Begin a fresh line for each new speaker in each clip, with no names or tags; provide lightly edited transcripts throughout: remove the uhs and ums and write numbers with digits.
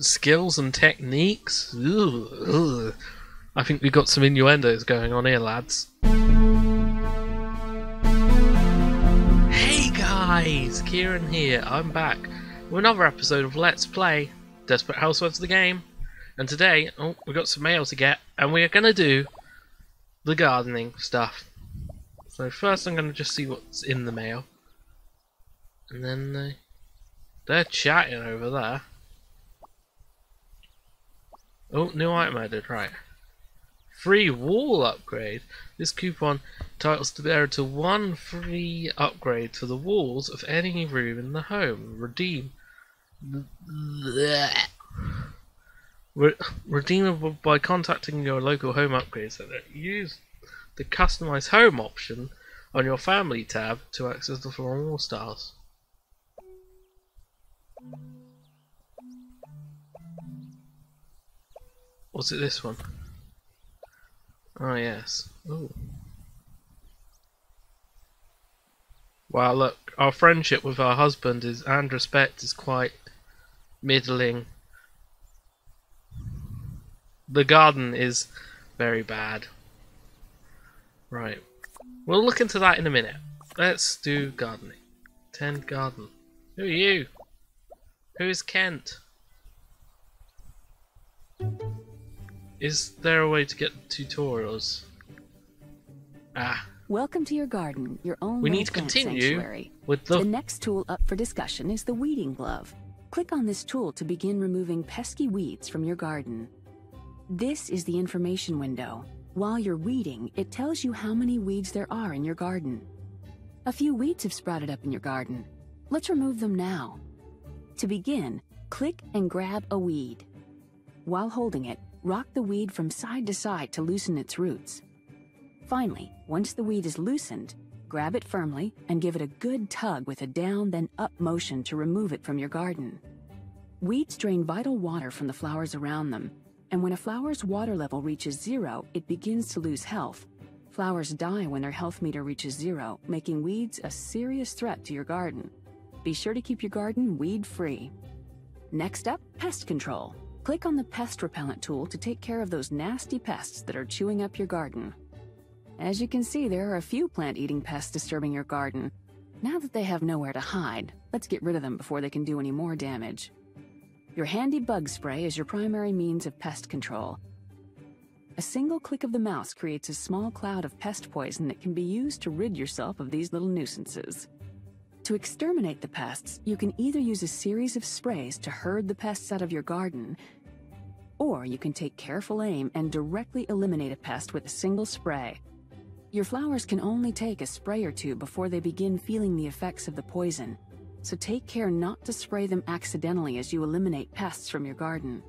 Skills and techniques? Ugh. I think we've got some innuendos going on here, lads. Hey guys, Kieran here. I'm back with another episode of Let's Play Desperate Housewives the game. And today, we've got some mail to get, and we're going to do the gardening stuff. So first I'm going to just see what's in the mail. And then they're chatting over there. Oh, new item added, right. Free wall upgrade. This coupon entitles the bearer to one free upgrade for the walls of any room in the home. Redeemable by contacting your local home upgrade center. Use the customize home option on your family tab to access the floor and wall styles. Was it this one? Oh yes. Ooh. Wow, look, our friendship with our husband and respect is quite middling. The garden is very bad. Right. We'll look into that in a minute. Let's do gardening. Tend garden. Who are you? Who is Kent? Is there a way to get tutorials? Ah.
Welcome to your garden, your own
We need to
plant
continue
sanctuary.
with the
next tool up for discussion is the weeding glove. Click on this tool to begin removing pesky weeds from your garden. This is the information window. While you're weeding, it tells you how many weeds there are in your garden. A few weeds have sprouted up in your garden. Let's remove them now. To begin, click and grab a weed. While holding it, rock the weed from side to side to loosen its roots. Finally, once the weed is loosened, grab it firmly and give it a good tug with a down then up motion to remove it from your garden. Weeds drain vital water from the flowers around them, and when a flower's water level reaches 0, it begins to lose health. Flowers die when their health meter reaches 0, making weeds a serious threat to your garden. Be sure to keep your garden weed-free. Next up, pest control. Click on the pest repellent tool to take care of those nasty pests that are chewing up your garden. As you can see, there are a few plant-eating pests disturbing your garden. Now that they have nowhere to hide, let's get rid of them before they can do any more damage. Your handy bug spray is your primary means of pest control. A single click of the mouse creates a small cloud of pest poison that can be used to rid yourself of these little nuisances. To exterminate the pests, you can either use a series of sprays to herd the pests out of your garden, or you can take careful aim and directly eliminate a pest with a single spray. Your flowers can only take a spray or two before they begin feeling the effects of the poison, so take care not to spray them accidentally as you eliminate pests from your garden.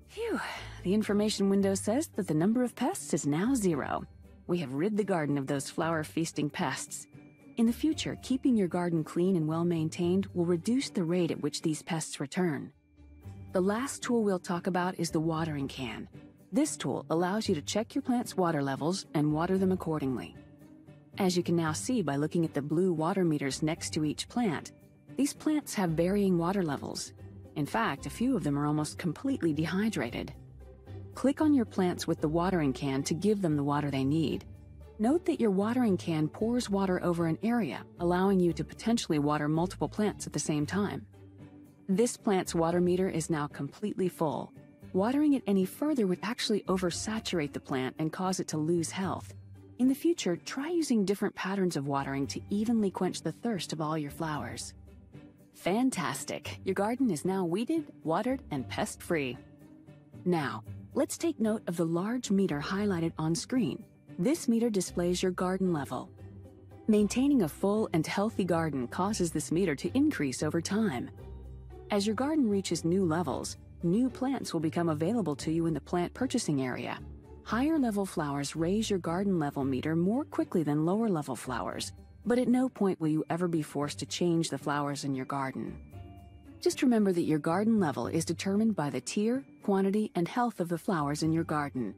Phew, the information window says that the number of pests is now 0. We have rid the garden of those flower-feasting pests. In the future, keeping your garden clean and well-maintained will reduce the rate at which these pests return. The last tool we'll talk about is the watering can. This tool allows you to check your plant's water levels and water them accordingly. As you can now see by looking at the blue water meters next to each plant, these plants have varying water levels. In fact, a few of them are almost completely dehydrated. Click on your plants with the watering can to give them the water they need. Note that your watering can pours water over an area, allowing you to potentially water multiple plants at the same time. This plant's water meter is now completely full. Watering it any further would actually oversaturate the plant and cause it to lose health. In the future, try using different patterns of watering to evenly quench the thirst of all your flowers. Fantastic! Your garden is now weeded, watered, and pest-free. Now, let's take note of the large meter highlighted on screen. This meter displays your garden level. Maintaining a full and healthy garden causes this meter to increase over time. As your garden reaches new levels, new plants will become available to you in the plant purchasing area. Higher level flowers raise your garden level meter more quickly than lower level flowers, but at no point will you ever be forced to change the flowers in your garden. Just remember that your garden level is determined by the tier, quantity, and health of the flowers in your garden.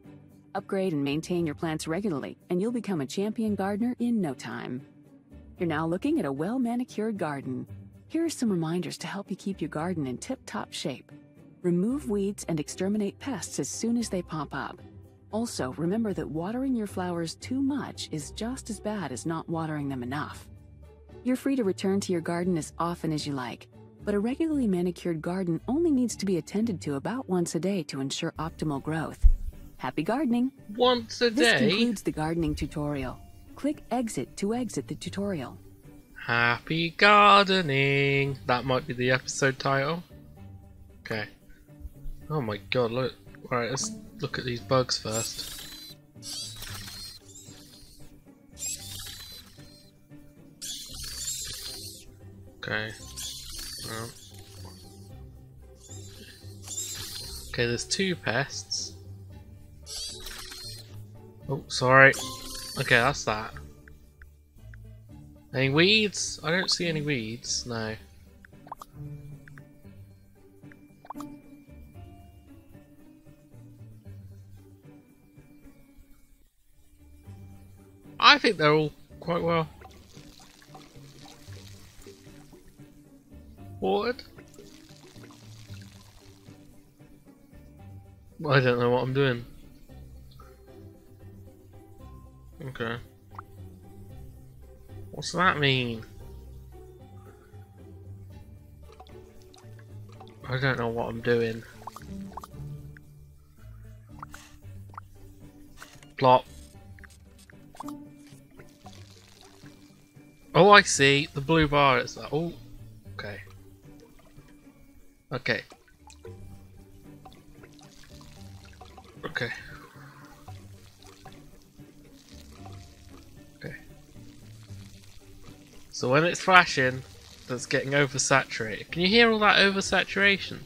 Upgrade and maintain your plants regularly, and you'll become a champion gardener in no time. You're now looking at a well-manicured garden. Here are some reminders to help you keep your garden in tip-top shape. Remove weeds and exterminate pests as soon as they pop up. Also, remember that watering your flowers too much is just as bad as not watering them enough. You're free to return to your garden as often as you like, but a regularly manicured garden only needs to be attended to about once a day to ensure optimal growth. Happy gardening!
Once a
This
day?
concludes the gardening tutorial. Click Exit to exit the tutorial.
Happy gardening! That might be the episode title. Okay. Oh my god, look. Alright, let's look at these bugs first. Okay. Well. Okay, there's 2 pests. Oh, sorry. Okay, that's that. Any weeds? I don't see any weeds, no. I think they're all quite well watered. I don't know what I'm doing. Okay. What's that mean? I don't know what I'm doing. Plop. Oh, I see. The blue bar is that. Oh, okay. Okay. Okay. Okay. So when it's flashing, that's getting oversaturated. Can you hear all that oversaturation?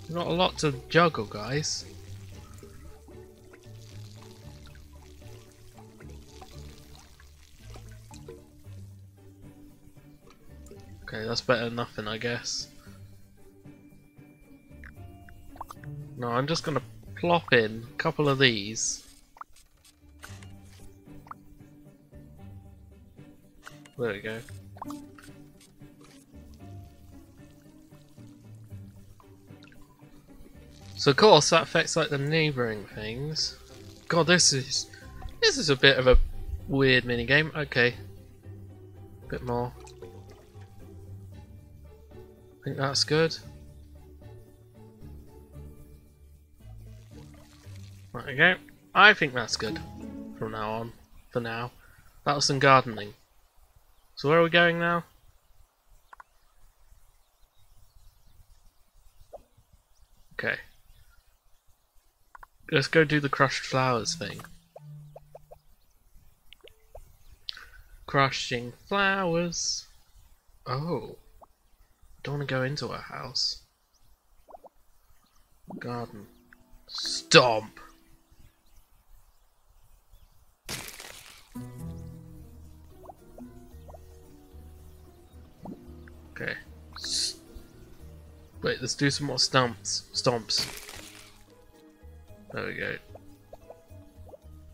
Not a lot to juggle, guys. Okay, that's better than nothing, I guess. No, I'm just gonna plop in a couple of these. There we go. So of course that affects like the neighbouring things. God, this is a bit of a weird mini game. Okay, a bit more. I think that's good. Right, okay. I think that's good from now on. For now, that was some gardening. So where are we going now? Okay. Let's go do the crushed flowers thing. Crushing flowers. Oh. Don't want to go into our house. Garden. Stomp. Okay. Wait, let's do some more stomps. There we go.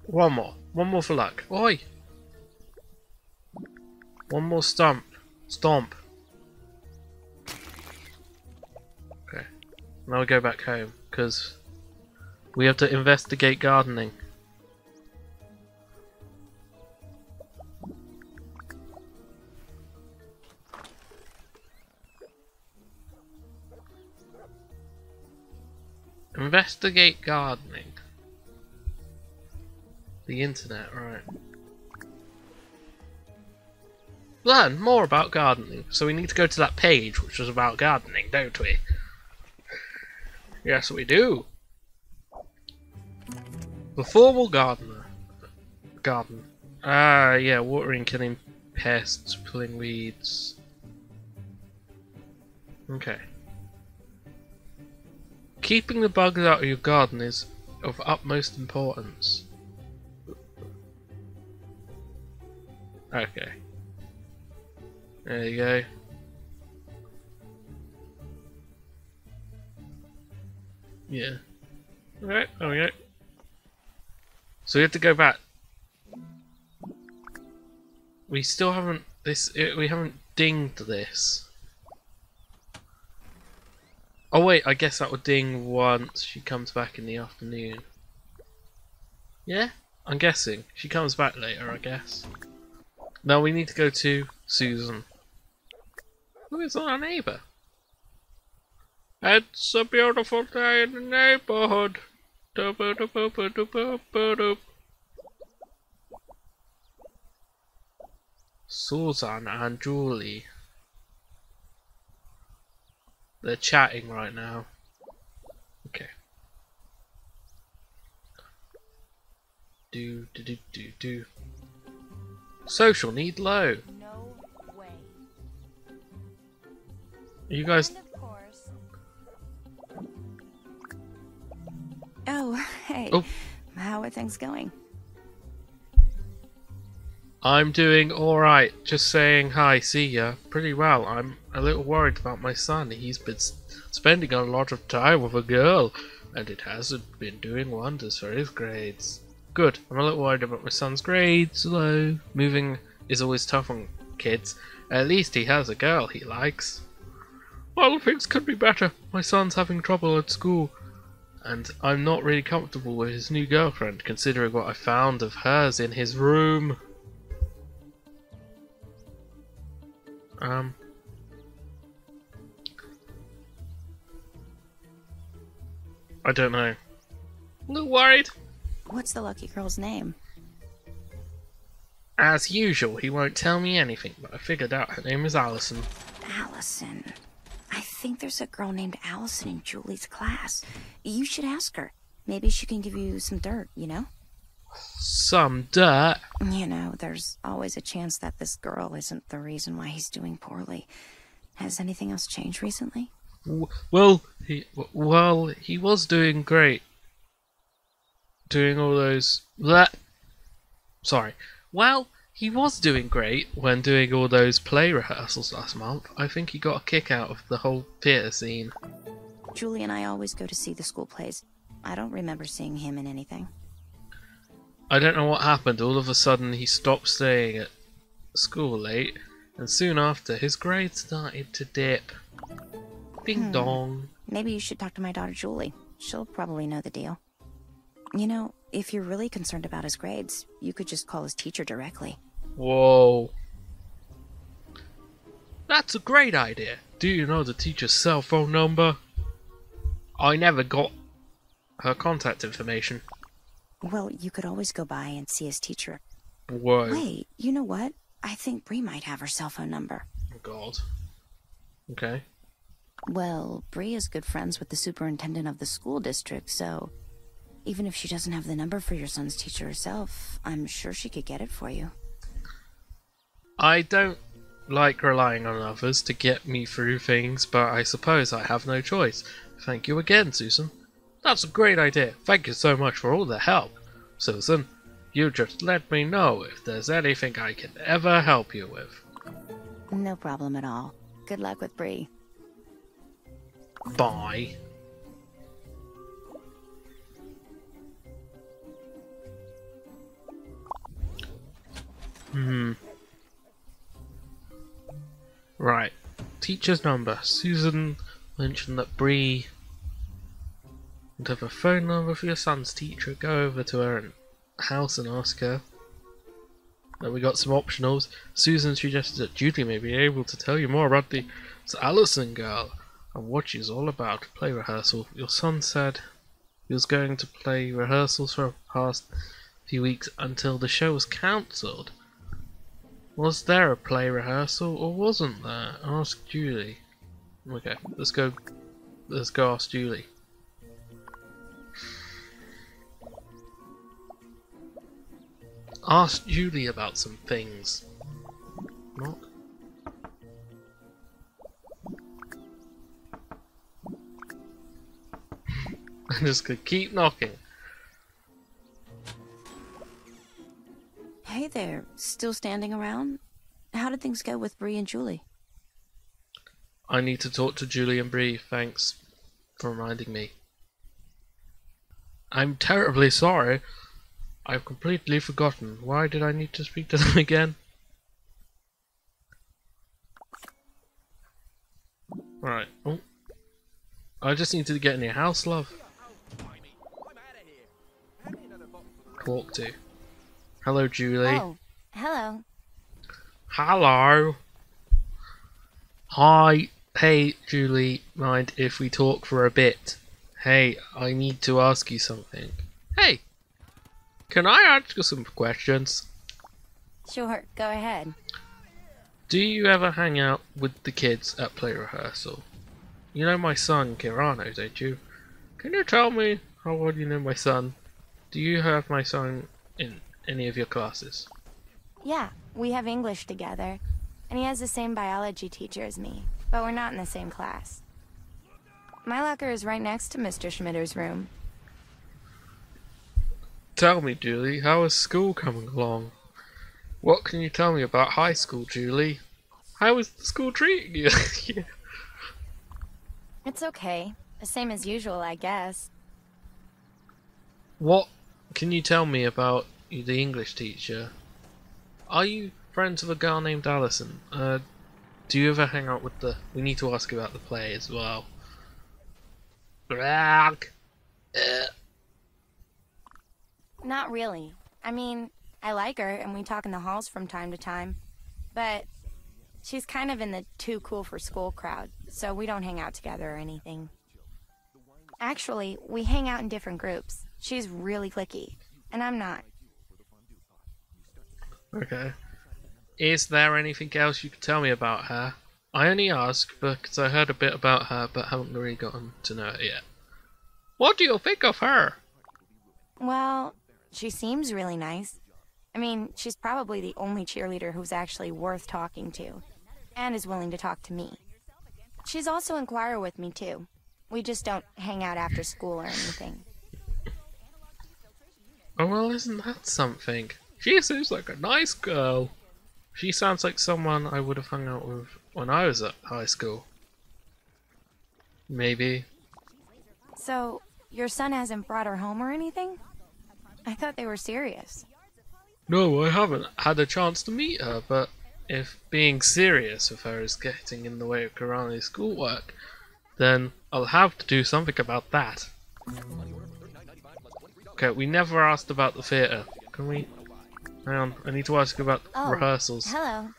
One more. One more for luck. Oi! One more stomp. Stomp. Okay. Now we go back home, because we have to investigate gardening. Investigate gardening. The internet, right. Learn more about gardening. So we need to go to that page which was about gardening, don't we? Yes, we do. The formal gardener. Garden. Ah, yeah, watering, killing pests, pulling weeds. Okay. Keeping the bugs out of your garden is of utmost importance. Okay. There you go. Yeah. Alright, there we go. So we have to go back. We still haven't we haven't dinged this. Oh wait, I guess that would ding once she comes back in the afternoon. Yeah? I'm guessing. She comes back later, I guess. Now we need to go to Susan. Who is our neighbour? It's a beautiful day in the neighbourhood. Susan and Julie. They're chatting right now. Okay. Do. Social need low.
No way.
Are you guys?
And of course.
Oh, hey.
Oh.
How are things going?
I'm doing alright, just saying hi, see ya. Pretty well. I'm a little worried about my son. He's been spending a lot of time with a girl, and it hasn't been doing wonders for his grades. Good. I'm a little worried about my son's grades, though. Moving is always tough on kids. At least he has a girl he likes. Well, things could be better. My son's having trouble at school, and I'm not really comfortable with his new girlfriend, considering what I found of hers in his room. I don't know. A little worried.
What's the lucky girl's name?
As usual, he won't tell me anything, but I figured out her name is Allison.
Allison. I think there's a girl named Allison in Julie's class. You should ask her. Maybe she can give you some dirt, you know?
Some dirt?
You know, there's always a chance that this girl isn't the reason why he's doing poorly. Has anything else changed recently?
Well, he was doing great. Doing all those... Sorry. Well, he was doing great when doing all those play rehearsals last month. I think he got a kick out of the whole theatre scene.
Julie and I always go to see the school plays. I don't remember seeing him in anything.
I don't know what happened. All of a sudden he stopped staying at school late, and soon after his grades started to dip. Ding dong.
Maybe you should talk to my daughter Julie. She'll probably know the deal. You know, if you're really concerned about his grades, you could just call his teacher directly.
Whoa. That's a great idea. Do you know the teacher's cell phone number? I never got her contact information.
Well, you could always go by and see his teacher.
Whoa.
Wait, you know what? I think Bree might have her cell phone number.
Oh God. Okay.
Well, Bree is good friends with the superintendent of the school district, so even if she doesn't have the number for your son's teacher herself, I'm sure she could get it for you.
I don't like relying on others to get me through things, but I suppose I have no choice. Thank you again, Susan. That's a great idea. Thank you so much for all the help. Susan, you just let me know if there's anything I can ever help you with.
No problem at all. Good luck with Bree.
Bye. Right. Teacher's number. Susan mentioned that Bree would have a phone number for your son's teacher. Go over to her house and ask her. Then we got some optionals. Susan suggested that Judy may be able to tell you more about the Allison girl and what she's all about. Play rehearsal. Your son said he was going to play rehearsals for the past few weeks until the show was cancelled. Was there a play rehearsal or wasn't there? Ask Julie. Okay, let's go ask Julie. Ask Julie about some things. Not. I'm just gonna keep knocking.
Hey there, still standing around? How did things go with Bree and Julie?
I need to talk to Julie and Bree, thanks for reminding me. I'm terribly sorry. I've completely forgotten. Why did I need to speak to them again? Right. Oh. I just need to get in your house, love. Talk to. Hello, Julie.
Oh, hello.
Hello. Hi. Hey, Julie. Mind if we talk for a bit? Hey, I need to ask you something. Hey, can I ask you some questions?
Sure, go ahead.
Do you ever hang out with the kids at play rehearsal? You know my son, Kyrano, don't you? Can you tell me how well you know my son? Do you have my son in any of your classes?
Yeah, we have English together, and he has the same biology teacher as me, but we're not in the same class. My locker is right next to Mr. Schmitter's room.
Tell me, Julie, how is school coming along? What can you tell me about high school, Julie? How is the school treating you?
It's okay. The same as usual, I guess.
What can you tell me about the English teacher? Are you friends with a girl named Alison? Do you ever hang out with the... We need to ask about the play as well.
Not really. I mean, I like her, and we talk in the halls from time to time. But she's kind of in the too cool for school crowd, so we don't hang out together or anything. Actually, we hang out in different groups. She's really cliquey, and I'm not.
Okay. Is there anything else you could tell me about her? I only ask because I heard a bit about her, but haven't really gotten to know it yet. What do you think of her?
Well, she seems really nice. I mean, she's probably the only cheerleader who's actually worth talking to, and is willing to talk to me. She's also in choir with me, too. We just don't hang out after school or anything.
Oh, well, isn't that something? She seems like a nice girl. She sounds like someone I would have hung out with when I was at high school. Maybe.
So, your son hasn't brought her home or anything? I thought they were serious.
No, I haven't had a chance to meet her, but if being serious with her is getting in the way of Kyrano's schoolwork, then I'll have to do something about that. Okay, we never asked about the theatre. Can we? Hang on, I need to ask about rehearsals.
Hello.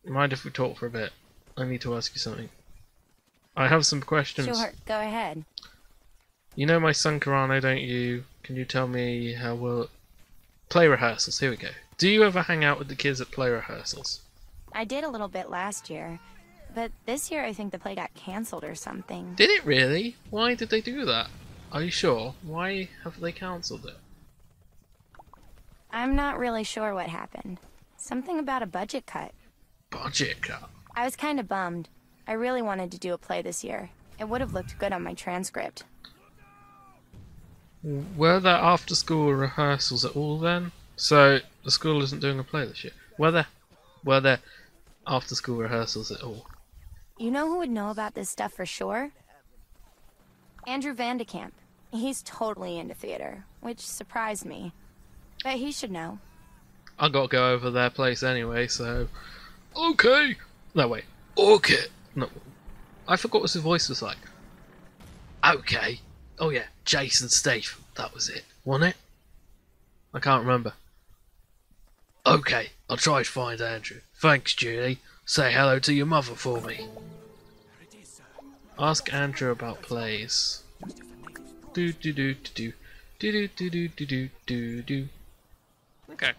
Mind if we talk for a bit? I need to ask you something. I have some questions.
Sure, go ahead.
You know my son Kyrano, don't you? Can you tell me how well... Play rehearsals, here we go. Do you ever hang out with the kids at play rehearsals?
I did a little bit last year, but this year I think the play got cancelled or something.
Did it really? Why did they do that? Are you sure? Why have they cancelled it?
I'm not really sure what happened. Something about a budget cut.
Budget cut?
I was kind of bummed. I really wanted to do a play this year. It would have looked good on my transcript.
Were there after school rehearsals at all then? So the school isn't doing a play this year. Were there after school rehearsals at all?
You know who would know about this stuff for sure? Andrew Vandekamp. He's totally into theater, which surprised me. But he should know.
I gotta go over their place anyway, so... Okay! No, wait. Okay! No. I forgot what his voice was like. Okay. Oh yeah, Jason Statham. That was it, wasn't it? I can't remember. Okay, I'll try to find Andrew. Thanks, Julie. Say hello to your mother for me. Ask Andrew about plays. Do do do do do do do do do do do do. Okay.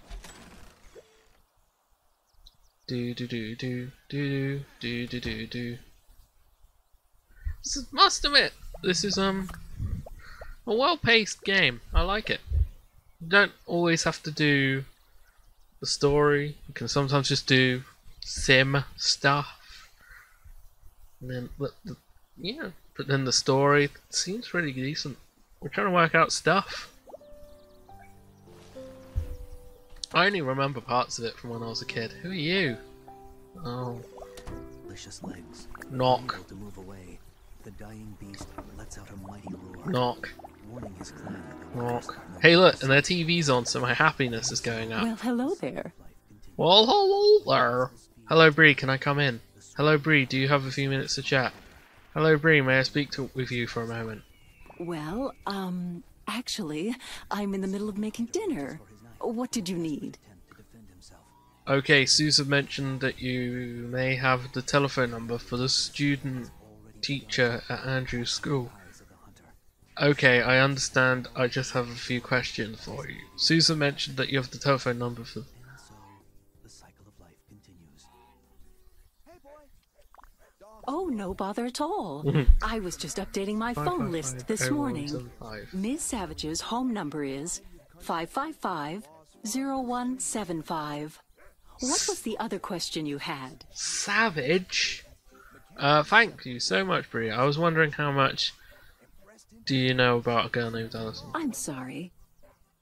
Do do do do do do do do do. Must admit, this is a well-paced game. I like it. You don't always have to do the story. You can sometimes just do sim stuff. And then, yeah, but then the story seems pretty decent. We're trying to work out stuff. I only remember parts of it from when I was a kid. Who are you? Oh.
Delicious legs.
Knock.
To move away. The dying beast lets out a mighty roar.
Knock.
Warning his clan.
Knock. Hey look, and their TV's on, so my happiness is going up.
Well, hello there.
Well, hello there. Hello Bree, can I come in? Hello Bree, do you have a few minutes to chat? Hello, Bree. May I speak with you for a moment?
Well, actually, I'm in the middle of making dinner. What did you need?
Okay, Susan mentioned that you may have the telephone number for the student teacher at Andrew's school. Okay, I understand. I just have a few questions for you. Susan mentioned that you have the telephone number for...
The cycle of life continues.
Oh, no bother at all. I was just updating my phone list this morning. Ms. Savage's home number is 555-0175. What was the other question you had?
Savage? Thank you so much, Bria. I was wondering how much do you know about a girl named Allison?
I'm sorry.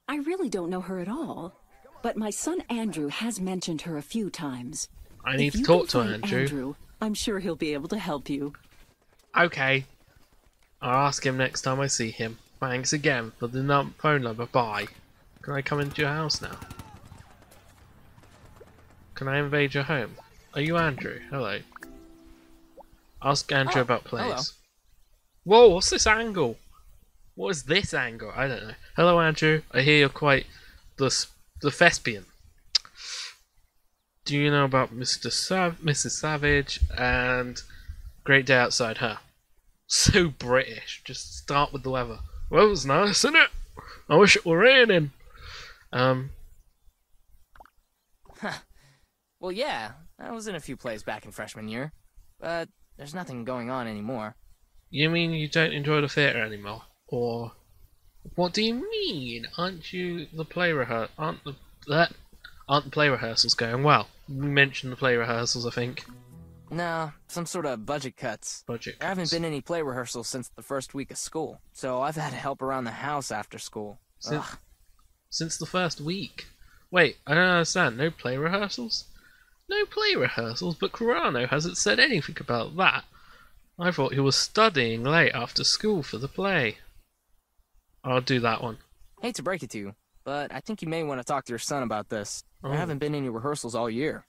I really don't know her at all. But my son Andrew has mentioned her a few times.
I need to
If you
talk to
can find
Andrew.
I'm sure he'll be able to help you.
Okay. I'll ask him next time I see him. Thanks again for the phone number. Bye. Can I come into your house now? Can I invade your home? Are you Andrew? Hello. Ask Andrew about plays.
Hello.
Whoa, what's this angle? What is this angle? I don't know. Hello, Andrew. I hear you're quite the thespian. Do you know about Mrs. Savage and Great Day Outside Her? So British. Just start with the weather. Well, it was nice, isn't it? I wish it were raining.
Well, yeah, I was in a few plays back in freshman year, but there's nothing going on anymore.
You mean you don't enjoy the theatre anymore? Or what do you mean? Aren't the play rehearsals going well? We mentioned the play rehearsals, I think.
No, some sort of budget cuts.
Budget cuts.
There haven't been any play rehearsals since the first week of school, so I've had to help around the house after school.
Since the first week? Wait, I don't understand. No play rehearsals? No play rehearsals, but Kyrano hasn't said anything about that. I thought he was studying late after school for the play. I'll do that one.
Hate to break it to you, but I think you may want to talk to your son about this.
Oh.
There haven't been any rehearsals all year.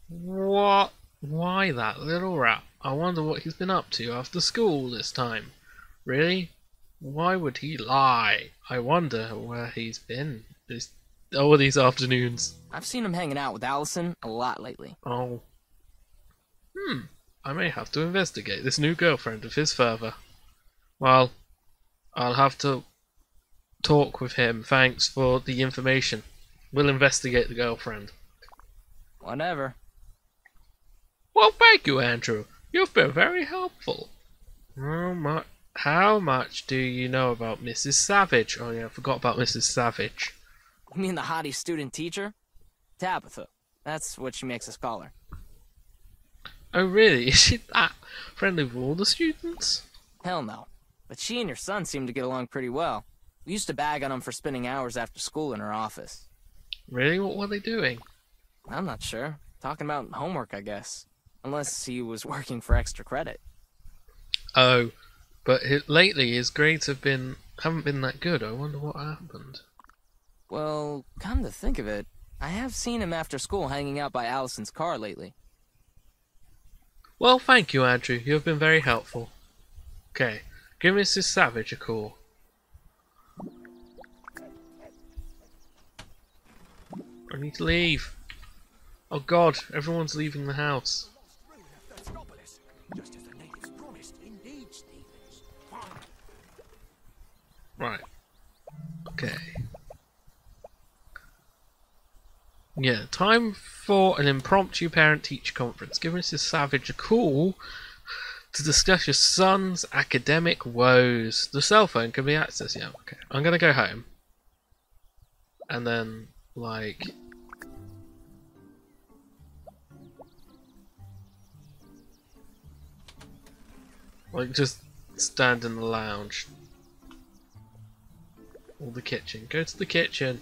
What? Why that little rat? I wonder what he's been up to after school this time. Really? Why would he lie? I wonder where he's been all these afternoons.
I've seen him hanging out with Allison a lot lately.
Oh. I may have to investigate this new girlfriend of his further. Well, I'll have to talk with him. Thanks for the information. We'll investigate the girlfriend.
Whatever.
Well, thank you, Andrew. You've been very helpful. How much do you know about Mrs. Savage? Oh yeah, I forgot about Mrs. Savage.
You mean the hottie student teacher? Tabitha. That's what she makes us call her.
Oh really? Is she that friendly with all the students?
Hell no. But she and your son seem to get along pretty well. We used to bag on him for spending hours after school in her office.
Really? What were they doing?
I'm not sure. Talking about homework, I guess. Unless he was working for extra credit.
Oh, but lately his grades haven't been that good. I wonder what happened.
Well, come to think of it, I have seen him after school hanging out by Allison's car lately.
Well, thank you, Andrew. You have been very helpful. Okay, give Mrs. Savage a call. I need to leave. Oh God, everyone's leaving the house. Right. Okay. Yeah, time for an impromptu parent-teacher conference. Give Mrs. Savage a call to discuss your son's academic woes. The cell phone can be accessed. Yeah, okay. I'm gonna go home. And then, like... just stand in the lounge. Or the kitchen. Go to the kitchen.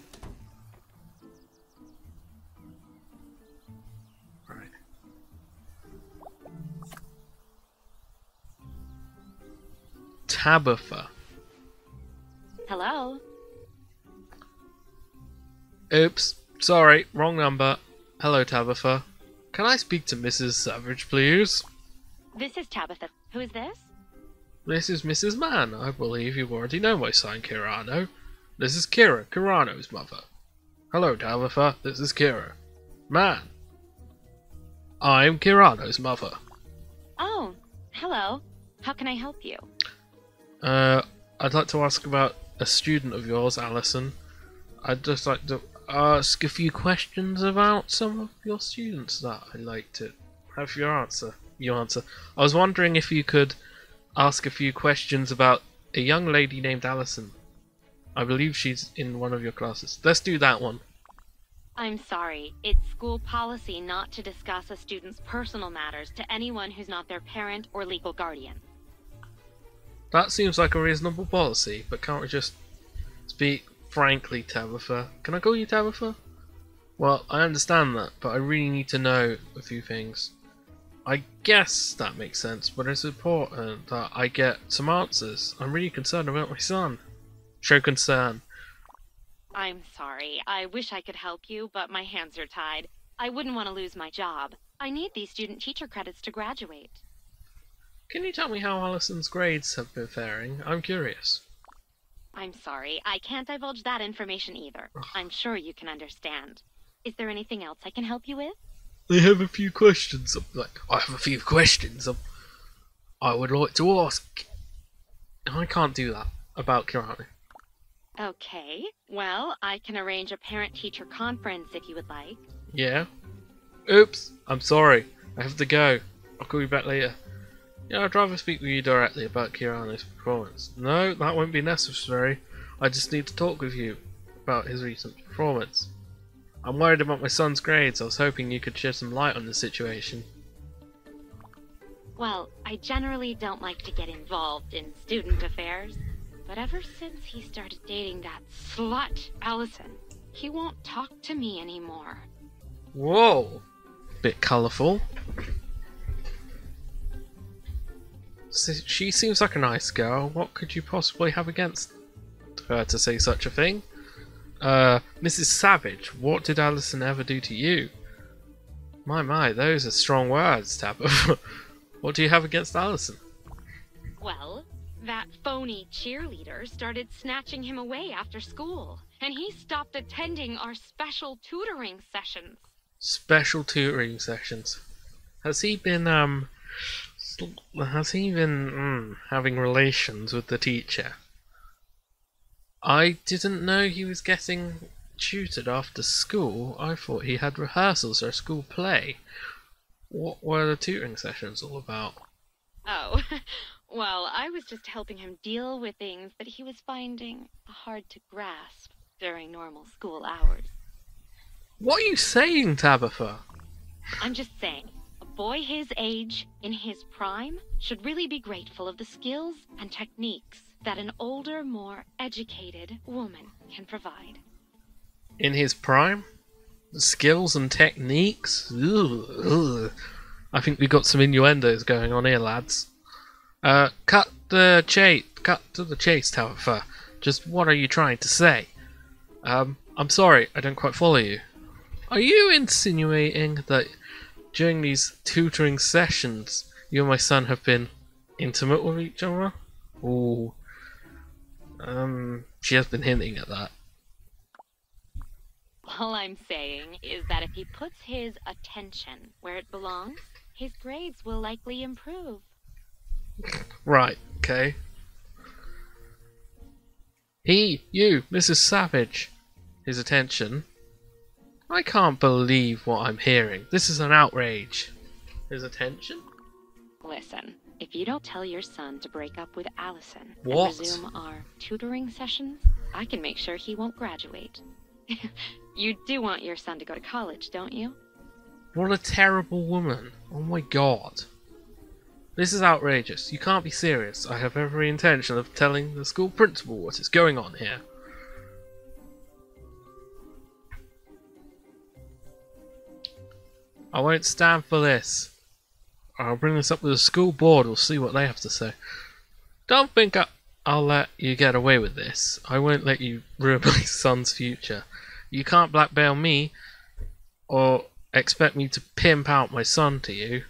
Right. Tabitha.
Hello?
Oops. Sorry, wrong number. Hello, Tabitha. Can I speak to Mrs. Savage, please?
This is Tabitha. Who is this?
This is Mrs. Mann. I believe you already know my son, Kyrano. This is Kira, Kyrano's mother. Hello, Tabitha. This is Kira. Man. I'm Kyrano's mother.
Oh, hello. How can I help you?
I'd like to ask about a student of yours, Alison. I'd just like to ask a few questions about some of your students that I'd like to have you answer. I was wondering if you could ask a few questions about a young lady named Alison. I believe she's in one of your classes. Let's do that one.
I'm sorry. It's school policy not to discuss a student's personal matters to anyone who's not their parent or legal guardian.
That seems like a reasonable policy, but can't we just speak frankly, Tabitha? Can I call you Tabitha? Well, I understand that, but I really need to know a few things. I guess that makes sense, but it's important that I get some answers. I'm really concerned about my son. Show concern.
I'm sorry. I wish I could help you, but my hands are tied. I wouldn't want to lose my job. I need these student teacher credits to graduate.
Can you tell me how Alison's grades have been faring? I'm curious.
I'm sorry. I can't divulge that information either. I'm sure you can understand. Is there anything else I can help you with?
I have a few questions. I would like to ask. I can't do that about Kyrano.
Okay. Well, I can arrange a parent-teacher conference if you would like.
Yeah? Oops. I'm sorry. I have to go. I'll call you back later. Yeah, I'd rather speak with you directly about Kyrano's performance. No, that won't be necessary. I just need to talk with you about his recent performance. I'm worried about my son's grades. I was hoping you could shed some light on the situation.
Well, I generally don't like to get involved in student affairs, but ever since he started dating that slut, Allison, he won't talk to me anymore.
Whoa! Bit colourful. She seems like a nice girl. What could you possibly have against her to say such a thing? Mrs. Savage, what did Alison ever do to you? My, those are strong words, Tabitha. What do you have against Alison?
Well, that phony cheerleader started snatching him away after school, and he stopped attending our special tutoring sessions.
Special tutoring sessions? Has he been, having relations with the teacher? I didn't know he was getting tutored after school. I thought he had rehearsals or a school play. What were the tutoring sessions all about?
Oh, well, I was just helping him deal with things that he was finding hard to grasp during normal school hours.
What are you saying, Tabitha?
I'm just saying, a boy his age, in his prime, should really be grateful of the skills and techniques that an older, more educated woman can provide.
In his prime? Skills and techniques? Ugh. I think we got some innuendos going on here, lads. Cut to the chase, Tabitha. Just what are you trying to say? I'm sorry, I don't quite follow you. Are you insinuating that during these tutoring sessions, you and my son have been intimate with each other? Ooh. She has been hinting at that.
All I'm saying is that if he puts his attention where it belongs, his grades will likely improve.
Right, okay. You, Mrs. Savage. His attention. I can't believe what I'm hearing. This is an outrage. His attention?
Listen, if you don't tell your son to break up with Allison and
What?
resume our tutoring sessions, I can make sure he won't graduate. You do want your son to go to college, don't you?
What a terrible woman. Oh my god. This is outrageous. You can't be serious. I have every intention of telling the school principal what is going on here. I won't stand for this. I'll bring this up with the school board. We'll see what they have to say. Don't think I'll let you get away with this. I won't let you ruin my son's future. You can't blackmail me or expect me to pimp out my son to you.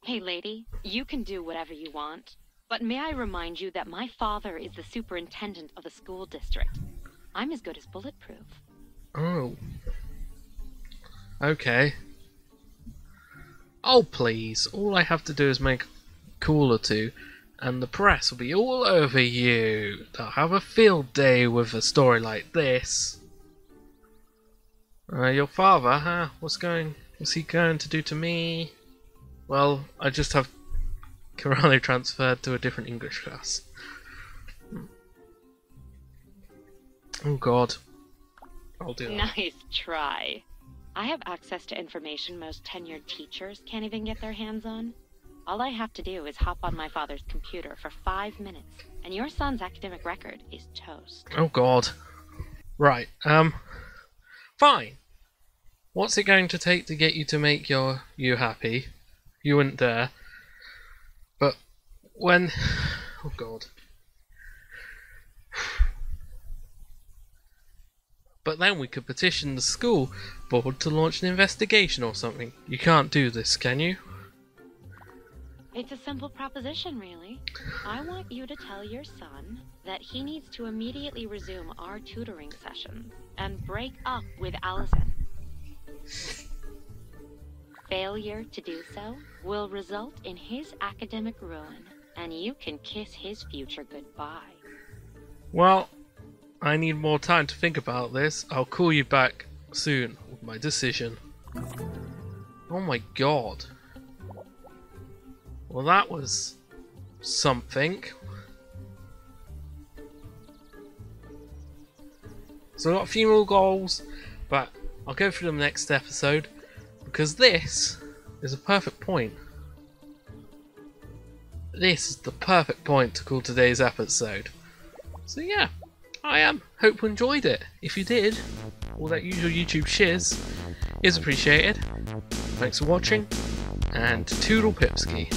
Hey lady, you can do whatever you want, but may I remind you that my father is the superintendent of the school district. I'm as good as bulletproof.
Oh. Okay. Oh please, all I have to do is make a call or two, and the press will be all over you. They'll have a field day with a story like this. Your father, huh? What's he going to do to me? Well, I just have Kyrano transferred to a different English class. Oh god. I'll do that.
Nice try. I have access to information most tenured teachers can't even get their hands on. All I have to do is hop on my father's computer for 5 minutes, and your son's academic record is toast.
Oh god. Right, fine. What's it going to take to get you to make you happy? You weren't there. But when... Oh god. But then we could petition the school board to launch an investigation or something. You can't do this, can you?
It's a simple proposition, really. I want you to tell your son that he needs to immediately resume our tutoring sessions and break up with Allison. Failure to do so will result in his academic ruin, and you can kiss his future goodbye.
Well, I need more time to think about this. I'll call you back soon with my decision. Oh my god. Well, that was something. So I've got a few more goals, but I'll go through them next episode, because this is a perfect point. This is the perfect point to call today's episode. So yeah, I hope you enjoyed it. If you did, all that usual YouTube shiz is appreciated. Thanks for watching, and toodle pipski.